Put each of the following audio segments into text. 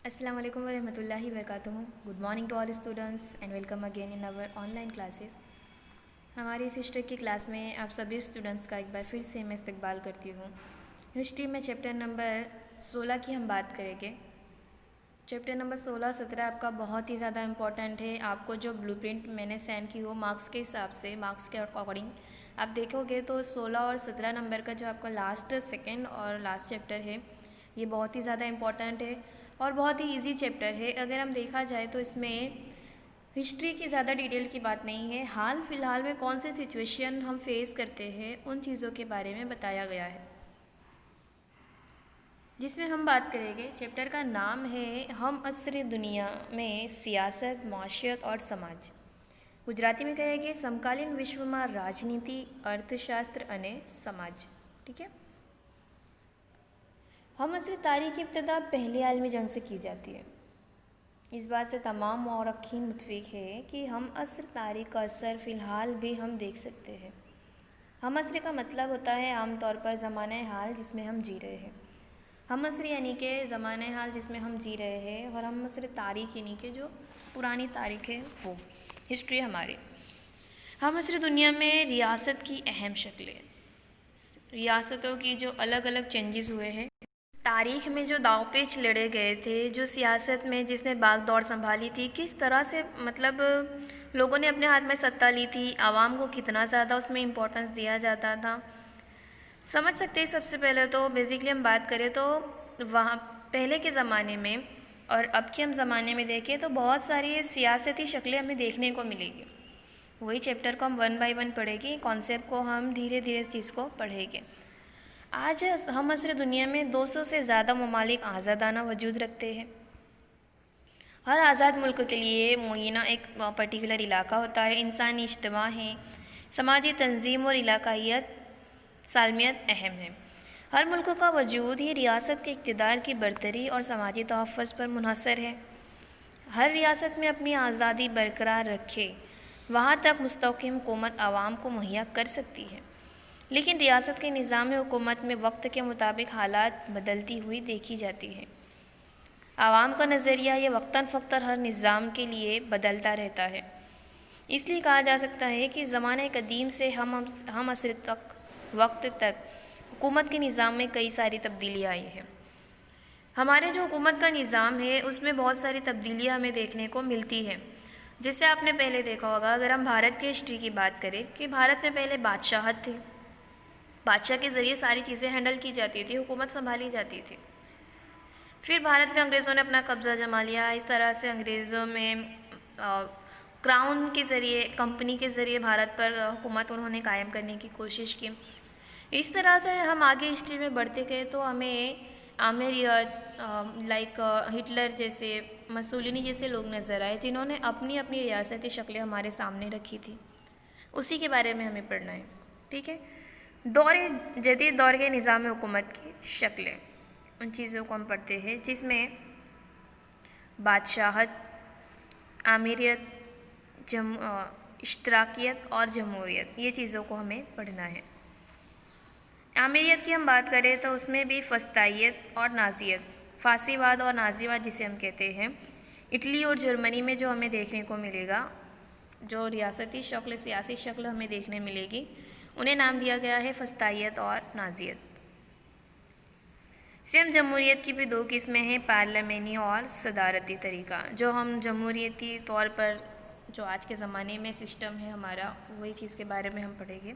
अस्सलाम वालेकुम वरहमतुल्लाहि वबरकातुहू। Good morning to all students and welcome again in our online classes. हमारी इस हिस्ट्री की क्लास में आप सभी स्टूडेंट्स का एक बार फिर से मैं इस्तकबाल करती हूँ। हिस्ट्री में चैप्टर नंबर 16 की हम बात करेंगे। चैप्टर नंबर 16, 17 आपका बहुत ही ज़्यादा इम्पॉर्टेंट है। आपको जो ब्लूप्रिंट मैंने सेंड की हो मार्क्स के हिसाब से, मार्क्स के अकॉर्डिंग आप देखोगे तो 16 और 17 नंबर का जो आपका लास्ट सेकेंड और लास्ट चैप्टर है ये बहुत ही ज़्यादा इम्पॉर्टेंट है और बहुत ही इजी चैप्टर है। अगर हम देखा जाए तो इसमें हिस्ट्री की ज़्यादा डिटेल की बात नहीं है, हाल फिलहाल में कौन से सिचुएशन हम फेस करते हैं उन चीज़ों के बारे में बताया गया है, जिसमें हम बात करेंगे। चैप्टर का नाम है हम असर दुनिया में सियासत, माशियत और समाज। गुजराती में कहेंगे समकालीन विश्व में राजनीति, अर्थशास्त्र अने समाज। ठीक है। हम असर तारीख की इब्तदा पहली आलमी जंग से की जाती है। इस बात से तमाम मौरखीन मुतफिक है कि हम असर तारीख का असर फ़िलहाल भी हम देख सकते हैं। हम असर का मतलब होता है आमतौर पर ज़माने हाल जिसमें हम जी रहे हैं। हम असर यानी कि ज़माने हाल जिसमें हम जी रहे हैं, और हम असर तारीख यानी कि जो पुरानी तारीख है वो हिस्ट्री हमारी। हम असर दुनिया में रियासत की अहम शक्लें, रियासतों की जो अलग अलग चेंजेस हुए हैं, तारीख में जो दाव पेच लड़े गए थे, जो सियासत में जिसने बाग दौड़ संभाली थी, किस तरह से मतलब लोगों ने अपने हाथ में सत्ता ली थी, आवाम को कितना ज़्यादा उसमें इम्पोर्टेंस दिया जाता था, समझ सकते हैं। सबसे पहले तो बेसिकली हम बात करें तो वहाँ पहले के ज़माने में और अब के हम ज़माने में देखें तो बहुत सारी सियासती शक्लें हमें देखने को मिलेगी। वही चैप्टर को हम वन बाय वन पढ़ेंगे, कॉन्सेप्ट को हम धीरे धीरे इस चीज़ को पढ़ेंगे। आज हम असर दुनिया में 200 से ज़्यादा ममालिक आज़ादाना वजूद रखते हैं। हर आज़ाद मुल्क के लिए मुय्यना एक पर्टिकुलर इलाका होता है, इंसानी इज्तिमा है, समाजी तंजीम और इलाकायत सालमियत अहम है। हर मुल्क का वजूद ही रियासत के इक़्तिदार की बरतरी और समाजी तहफ़्फ़ुज़ पर मुनहसर है। हर रियासत में अपनी आज़ादी बरकरार रखे वहाँ तक मुस्तक़िम हुकूमत आवाम को मुहैया कर सकती है, लेकिन रियासत के निज़ाम हुकूमत में वक्त के मुताबिक हालात बदलती हुई देखी जाती है। आवाम का नज़रिया ये वक्तन फ़क्तन हर निज़ाम के लिए बदलता रहता है। इसलिए कहा जा सकता है कि ज़माने कदीम से हम असर तक वक्त तक हुकूमत के निज़ाम में कई सारी तब्दीलियाँ आई हैं। हमारे जो हुकूमत का निज़ाम है उसमें बहुत सारी तब्दीलियाँ हमें देखने को मिलती हैं। जैसे आपने पहले देखा होगा, अगर हम भारत की हिस्ट्री की बात करें कि भारत में पहले बादशाहत थे, बादशाह के ज़रिए सारी चीज़ें हैंडल की जाती थी, हुकूमत संभाली जाती थी। फिर भारत में अंग्रेज़ों ने अपना कब्ज़ा जमा लिया। इस तरह से अंग्रेज़ों में क्राउन के ज़रिए, कंपनी के ज़रिए भारत पर हुकूमत उन्होंने कायम करने की कोशिश की। इस तरह से हम आगे हिस्ट्री में बढ़ते गए तो हमें लाइक हिटलर जैसे, मसूलिनी जैसे लोग नज़र आए जिन्होंने अपनी अपनी रियासती शक्लें हमारे सामने रखी थी। उसी के बारे में हमें पढ़ना है। ठीक है। जदीद दौर के निज़ाम हुकूमत की शक्लें, उन चीज़ों को हम पढ़ते हैं जिसमें बादशाहत, आमीरियत, इश्तराकियत और जमहूरियत, ये चीज़ों को हमें पढ़ना है। आमीरियत की हम बात करें तो उसमें भी फस्तायत और नाजियत, फासीवाद और नाजीवाद जिसे हम कहते हैं, इटली और जर्मनी में जो हमें देखने को मिलेगा, जो रियासती शक्ल, सियासी शक्ल हमें देखने मिलेगी, उन्हें नाम दिया गया है फस्तायत और नाजियत। सेम जमहूरियत की भी दो किस्में हैं, पार्लियामेनी और सदारती तरीका। जो हम जमहूरियती तौर पर जो आज के ज़माने में सिस्टम है हमारा, वही चीज़ के बारे में हम पढ़ेंगे।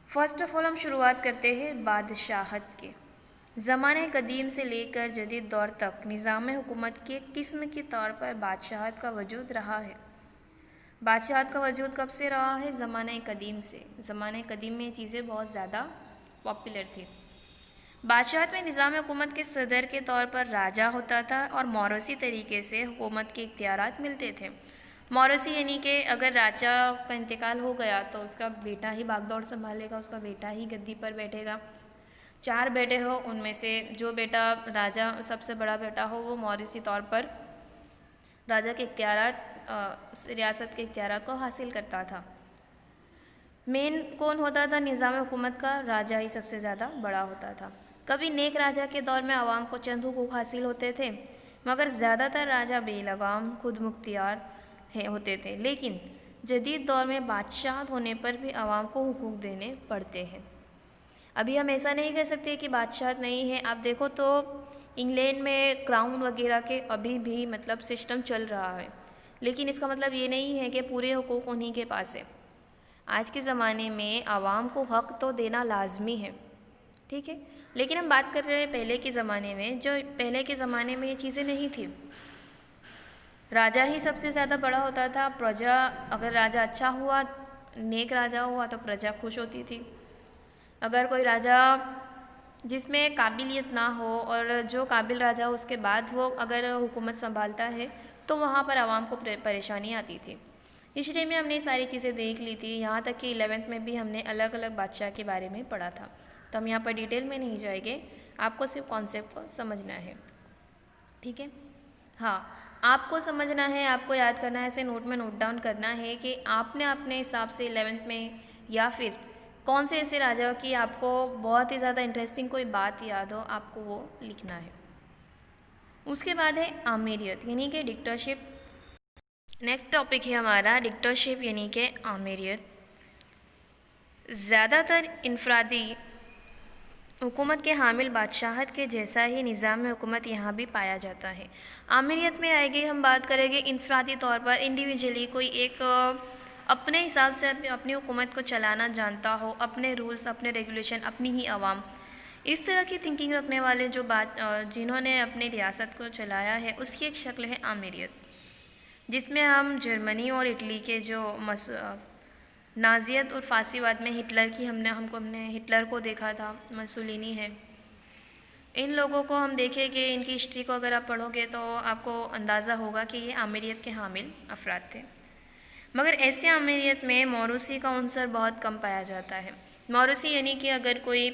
फ़र्स्ट ऑफ़ ऑल हम शुरुआत करते हैं बादशाहत के। ज़माने कदीम से लेकर जदीद दौर तक निज़ाम हुकूमत की एक किस्म के तौर पर बादशाहत का वजूद रहा है। बादशाहत का वजूद कब से रहा है? ज़माने कदीम से। ज़माने कदीम में ये चीज़ें बहुत ज़्यादा पॉपुलर थी। बादशाहत में निज़ाम हुकूमत के सदर के तौर पर राजा होता था और मौरूसी तरीके से हुकूमत के इख्तियारात मिलते थे। मौरूसी यानी कि अगर राजा का इंतकाल हो गया तो उसका बेटा ही बागडोर संभालेगा, उसका बेटा ही गद्दी पर बैठेगा। 4 बेटे हो, उनमें से जो बेटा राजा सबसे बड़ा बेटा हो वो मौरूसी तौर पर राजा के इख्तियारात, रियासत के इख्तियारात को हासिल करता था। मेन कौन होता था निज़ाम हुकूमत का? राजा ही सबसे ज़्यादा बड़ा होता था। कभी नेक राजा के दौर में आवाम को चंद हुकूक हासिल होते थे, मगर ज़्यादातर राजा बेलगाम खुद मुख्तियार होते थे। लेकिन जदीद दौर में बादशाह होने पर भी आवाम को हुकूक देने पड़ते हैं। अभी हम ऐसा नहीं कह सकते कि बादशाह नहीं है। आप देखो तो इंग्लैंड में क्राउन वगैरह के अभी भी मतलब सिस्टम चल रहा है, लेकिन इसका मतलब ये नहीं है कि पूरे हुकूक उन्हीं के पास है। आज के ज़माने में आवाम को हक़ तो देना लाजमी है, ठीक है, लेकिन हम बात कर रहे हैं पहले के ज़माने में। जो पहले के ज़माने में ये चीज़ें नहीं थी। राजा ही सबसे ज़्यादा बड़ा होता था। प्रजा, अगर राजा अच्छा हुआ, नेक राजा हुआ तो प्रजा खुश होती थी। अगर कोई राजा जिसमें काबिलियत ना हो और जो काबिल राजा हो उसके बाद वो अगर हुकूमत संभालता है तो वहाँ पर आवाम को परेशानी आती थी। हिस्ट्री में हमने सारी चीज़ें देख ली थी, यहाँ तक कि 11th में भी हमने अलग अलग बादशाह के बारे में पढ़ा था। तो हम यहाँ पर डिटेल में नहीं जाएंगे, आपको सिर्फ कॉन्सेप्ट को समझना है, ठीक है। हाँ, आपको समझना है, आपको याद करना है, ऐसे नोट में नोट डाउन करना है कि आपने अपने हिसाब से 11th में या फिर कौन से ऐसे राजा की आपको बहुत ही ज़्यादा इंटरेस्टिंग कोई बात याद हो, आपको वो लिखना है। उसके बाद है आमीरियत यानी कि डिक्टेटरशिप। नेक्स्ट टॉपिक है हमारा डिक्टेटरशिप यानी कि आमीरियत। ज़्यादातर इनफरादी हुकूमत के हामिल बादशाहत के जैसा ही निज़ाम हुकूमत यहाँ भी पाया जाता है। आमीरियत में आएगी हम बात करेंगे इनफरादी तौर पर, इंडिविजुअली कोई एक अपने हिसाब से अपनी हुकूमत को चलाना जानता हो, अपने रूल्स, अपने रेगुलेशन, अपनी ही आवाम, इस तरह की थिंकिंग रखने वाले जो जिन्होंने अपनी रियासत को चलाया है, उसकी एक शक्ल है आमीरियत, जिसमें हम जर्मनी और इटली के जो नाज़ियत और फासीवाद में हिटलर की हमने हिटलर को देखा था, मसोलिनी है। इन लोगों को हम देखें कि इनकी हिस्ट्री को अगर आप पढ़ोगे तो आपको अंदाज़ा होगा कि ये आमीरियत के हामिल अफराद थे। मगर ऐसे आमीरियत में मौरूसी का अंसर बहुत कम पाया जाता है। मौरूसी यानी कि अगर कोई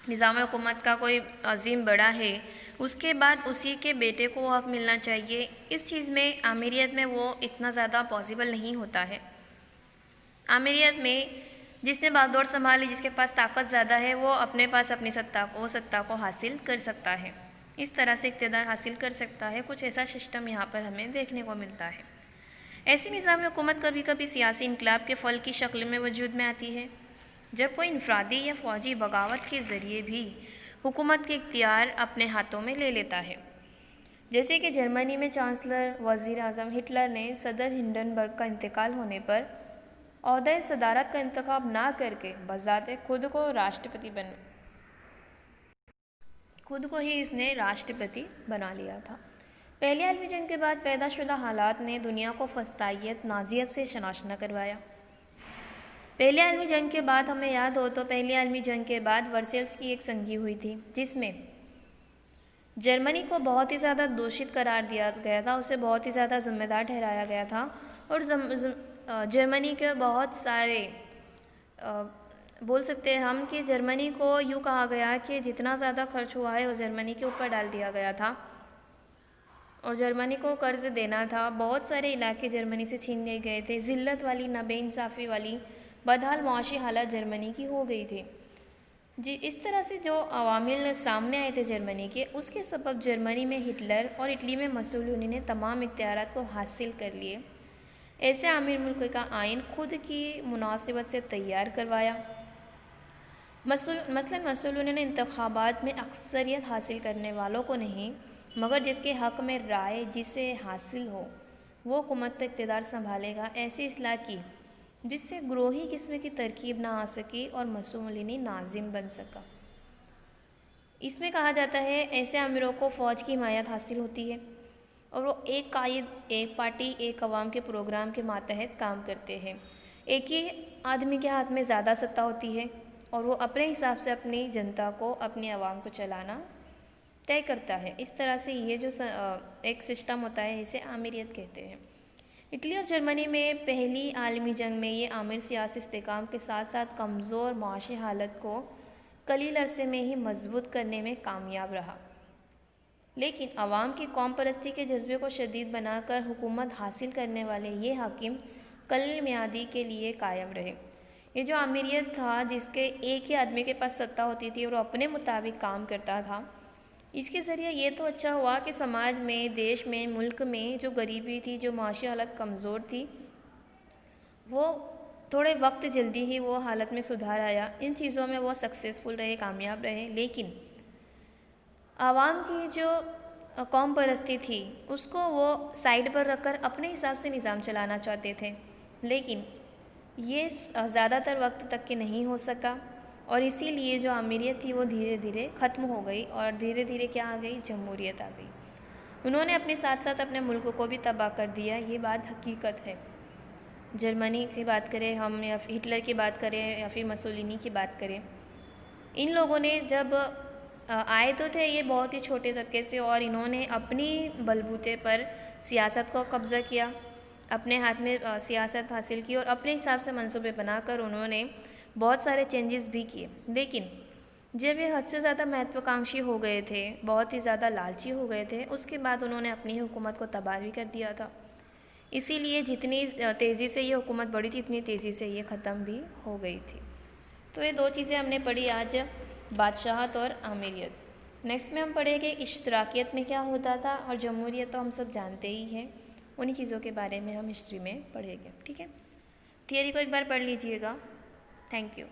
निज़ाम हुकूमत का कोई अजीम बड़ा है, उसके बाद उसी के बेटे को हक़ मिलना चाहिए, इस चीज़ में आमीरियत में वो इतना ज़्यादा पॉसिबल नहीं होता है। आमीरियत में जिसने बागडोर संभाली, जिसके पास ताकत ज़्यादा है, वो अपने पास अपनी सत्ता को हासिल कर सकता है, इस तरह से इक़्तिदार हासिल कर सकता है। कुछ ऐसा सिस्टम यहाँ पर हमें देखने को मिलता है। ऐसी निज़ाम हुकूमत कभी कभी सियासी इनकलाब के फल की शक्ल में वजूद में आती है, जब कोई इनफरादी या फ़ौजी बगावत के ज़रिए भी हुकूमत के इख्तियार अपने हाथों में ले लेता है। जैसे कि जर्मनी में चांसलर वज़ीर आज़म हिटलर ने सदर हिंडनबर्ग का इंतकाल होने पर ओहदे सदारत का इंतखाब ना करके बज़ाते खुद को ही इसने राष्ट्रपति बना लिया था। पहली आलमी जंग के बाद पैदाशुदा हालात ने दुनिया को फस्तायत नाज़ियत से शनाशना करवाया। पहली आलमी जंग के बाद हमें याद हो तो पहली आलमी जंग के बाद वर्सेल्स की एक संधि हुई थी, जिसमें जर्मनी को बहुत ही ज़्यादा दोषित करार दिया गया था, उसे बहुत ही ज़्यादा जिम्मेदार ठहराया गया था। और जर्मनी के बहुत सारे बोल सकते हैं हम कि जर्मनी को यूँ कहा गया कि जितना ज़्यादा खर्च हुआ है वो जर्मनी के ऊपर डाल दिया गया था और जर्मनी को कर्ज़ देना था। बहुत सारे इलाके जर्मनी से छीन लिए गए थे। ज़िल्लत वाली, नाबेइंसाफ़ी वाली, बदहाल मुआशी हालत जर्मनी की हो गई थी जी। इस तरह से जो अवामिल सामने आए थे जर्मनी के, उसके सबब जर्मनी में हिटलर और इटली में मुसोलिनी ने तमाम इख्तियारात को हासिल कर लिए। ऐसे आमिर मुल्क का आइन खुद की मुनासिबत से तैयार करवाया। मसलन मुसोलिनी ने इंतखाबात में अक्सरियत हासिल करने वालों को नहीं, मगर जिसके हक़ में राय जिसे हासिल हो वो हुकूमत इक़्तिदार संभालेगा, ऐसी इस्लाह की जिससे ग्रोही किस्म की तरकीब ना आ सकी और मुसोलिनी नाजिम बन सका। इसमें कहा जाता है ऐसे आमिरों को फ़ौज की हिमायत हासिल होती है और वो एक कायद, एक पार्टी, एक अवाम के प्रोग्राम के मातहत काम करते हैं। एक ही आदमी के हाथ में ज़्यादा सत्ता होती है और वो अपने हिसाब से अपनी जनता को, अपनी आवाम को चलाना तय करता है। इस तरह से ये जो एक सिस्टम होता है, इसे आमीरियत कहते हैं। इटली और जर्मनी में पहली आलमी जंग में ये आमिर सियासी इस्तेकाम के साथ साथ कमज़ोर माशी हालत को कलील अरसे में ही मजबूत करने में कामयाब रहा, लेकिन अवाम की कौम परस्ती के जज्बे को शदीद बनाकर हुकूमत हासिल करने वाले ये हाकिम कलील मियादी के लिए कायम रहे। ये जो आमिरियत था, जिसके एक ही आदमी के पास सत्ता होती थी और वो अपने मुताबिक काम करता था, इसके ज़रिए ये तो अच्छा हुआ कि समाज में, देश में, मुल्क में जो गरीबी थी, जो माशी हालत कमज़ोर थी, वो थोड़े वक्त जल्दी ही वो हालत में सुधार आया। इन चीज़ों में वो सक्सेसफुल रहे, कामयाब रहे। लेकिन आवाम की जो कौम परस्ती थी, उसको वो साइड पर रखकर अपने हिसाब से निज़ाम चलाना चाहते थे। लेकिन ये ज़्यादातर वक्त तक के नहीं हो सका और इसीलिए जो आमिरियत थी वो धीरे धीरे ख़त्म हो गई और धीरे धीरे क्या आ गई, जमहूरियत आ गई। उन्होंने अपने साथ साथ अपने मुल्क को भी तबाह कर दिया, ये बात हकीकत है। जर्मनी की बात करें हम, या फिर हिटलर की बात करें, या फिर मसोलिनी की बात करें, इन लोगों ने जब आए तो थे ये बहुत ही छोटे तबके से, और इन्होंने अपनी बलबूते पर सियासत को कब्ज़ा किया, अपने हाथ में सियासत हासिल की और अपने हिसाब से मंसूबे बनाकर उन्होंने बहुत सारे चेंजेस भी किए। लेकिन जब ये हद से ज़्यादा महत्वाकांक्षी हो गए थे, बहुत ही ज़्यादा लालची हो गए थे, उसके बाद उन्होंने अपनी हुकूमत को तबाह भी कर दिया था। इसीलिए जितनी तेज़ी से ये हुकूमत बढ़ी थी, इतनी तेज़ी से ये ख़त्म भी हो गई थी। तो ये दो चीज़ें हमने पढ़ी आज, बादशाहत और आमिरियत। नेक्स्ट में हम पढ़ेंगे इश्तराकियत में क्या होता था, और जमहूरियत तो हम सब जानते ही हैं, उन्हीं चीज़ों के बारे में हम हिस्ट्री में पढ़ेंगे। ठीक है, थियरी को एक बार पढ़ लीजिएगा। Thank you.